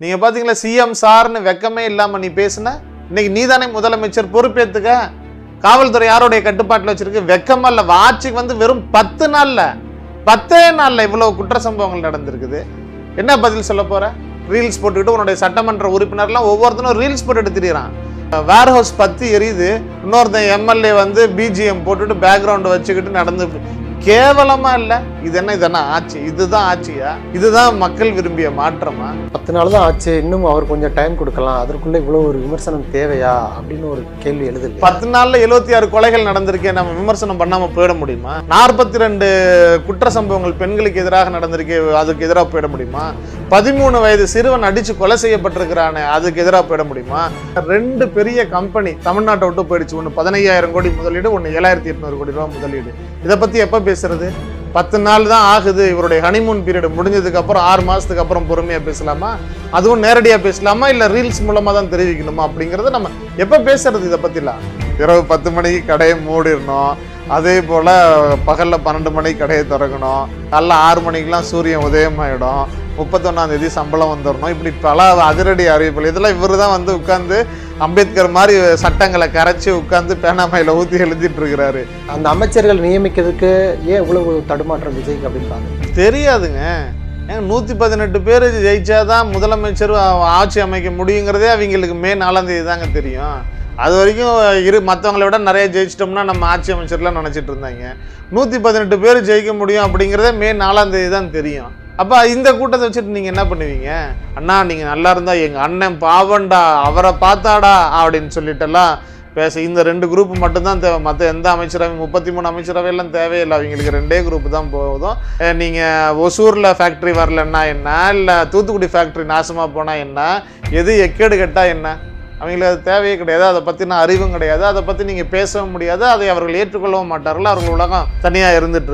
நீங்க பாத்தீங்களா சிஎம் சார்னு வெக்கமே இல்லாம நீ பேசுன. இன்னைக்கு நீதானே முதலமைச்சர், பொறுப்பேத்துக்க. காவல்துறை யாருடைய கட்டுப்பாட்டில் வச்சிருக்கு? வெக்கமா இல்ல? ஆட்சிக்கு வந்து வெறும் 10 நாள்ல இவ்வளவு குற்ற சம்பவங்கள் நடந்திருக்குது. என்ன பதில் சொல்ல போற? ரீல்ஸ் போட்டுக்கிட்டு உன்னுடைய சட்டமன்ற உறுப்பினர்லாம் ஒவ்வொருத்தனும் ரீல்ஸ் போட்டுட்டு திரியறான். வேர் ஹவுஸ் பத்தி எரியுது, இன்னொருத்தன் எம்எல்ஏ வந்து பிஜிஎம் போட்டுட்டு பேக்ரவுண்ட் வச்சுக்கிட்டு நடந்து. கேவலமா இல்ல? இது என்ன ஆட்சி? இதுதான் ஆட்சியா? இதுதான் மக்கள் விரும்பிய மாற்றமா? 10 நாள் தான் ஆச்சு, இன்னும் அவர் கொஞ்சம் டைம் கொடுக்கலாம், அதற்குள்ள இவ்வளவு ஒரு விமர்சனம் தேவையா அப்படின்னு ஒரு கேள்வி எழுது. 10 நாள்ல 76 கொலைகள் நடந்திருக்கே, நம்ம விமர்சனம் பண்ணாம போயிட முடியுமா? 42 குற்ற சம்பவங்கள் பெண்களுக்கு எதிராக நடந்திருக்கே, அதுக்கு எதிராக போயிட முடியுமா? 13 வயது சிறுவன் அடிச்சு கொலை செய்யப்பட்டிருக்கிறானே, அதுக்கு எதிராக போயிட முடியுமா? 2 பெரிய கம்பெனி தமிழ்நாட்டை விட்டு போயிடுச்சு. ஒன்று 15,000 கோடி முதலீடு, ஒன்று 7,800 கோடி ரூபாய் முதலீடு. இதை பத்தி எப்ப பேசுறது? 10 நாள் தான் ஆகுது. இவருடைய ஹனிமூன் பீரியட் முடிஞ்சதுக்கு அப்புறம் 6 மாசத்துக்கு அப்புறம் பொறுமையா பேசலாமா? அதுவும் நேரடியா பேசலாமா, இல்ல ரீல்ஸ் மூலமா தான் தெரிவிக்கணுமா அப்படிங்கறத நம்ம எப்ப பேசுறது? இதை பத்திலாம் இரவு 10 மணிக்கு கடையை மூடிடணும், அதே போல பகல்ல 12 மணிக்கு கடையை திறக்கணும், காலைல 6 மணிக்கெல்லாம் சூரியன் உதயமாயிடும், 31ஆம் தேதி சம்பளம் வந்துடணும். இப்படி பல அதிரடி அறிவிப்புகள். இதெல்லாம் இவரு தான் வந்து உட்கார்ந்து அம்பேத்கர் மாதிரி சட்டங்களை கரைச்சி உட்கார்ந்து பேனாமையில ஊத்தி எழுதிட்டு இருக்கிறாரு. அந்த அமைச்சர்கள் நியமிக்கிறதுக்கு ஏன் இவ்வளவு தடுமாற்றம் விஜய்க்கு அப்படின்னு தெரியாதுங்க. 118 பேர் ஜெயிச்சாதான் முதலமைச்சர் ஆட்சி அமைக்க முடியுங்கிறதே அவங்களுக்கு மே 4ஆம் தேதி தாங்க தெரியும். அது வரைக்கும் மற்றவங்களை விட நிறைய ஜெயிச்சிட்டோம்னா நம்ம ஆட்சி அமைச்சர்லாம் நினைச்சிட்டு இருந்தாங்க. 118 பேர் ஜெயிக்க முடியும் அப்படிங்கிறதே மே 4ஆம் தேதி தான் தெரியும். அப்போ இந்த கூட்டத்தை வச்சுட்டு நீங்கள் என்ன பண்ணுவீங்க? அண்ணா நீங்கள் நல்லா இருந்தா எங்கள் அண்ணன் பாவண்டா, அவரை பார்த்தாடா அப்படின்னு சொல்லிட்டெல்லாம் பேச. இந்த 2 குரூப் மட்டும்தான் தேவை, மற்ற எந்த அமைச்சரவை 33 அமைச்சரவையெல்லாம் தேவையில்லை. அவங்களுக்கு 2 குரூப் தான் போதும். நீங்கள் ஒசூரில் ஃபேக்ட்ரி வரலன்னா என்ன, இல்லை தூத்துக்குடி ஃபேக்ட்ரி நாசமாக போனால் என்ன, எது எக்கேடு கெட்டால் என்ன, அவங்களுக்கு அது தேவையே கிடையாது. அதை பற்றின அறிவும் கிடையாது, அதை பற்றி நீங்கள் பேசவும் முடியாது, அதை அவர்கள் ஏற்றுக்கொள்ளவும் மாட்டார்கள். அவர்கள் உலகம் தனியாக இருந்துட்டு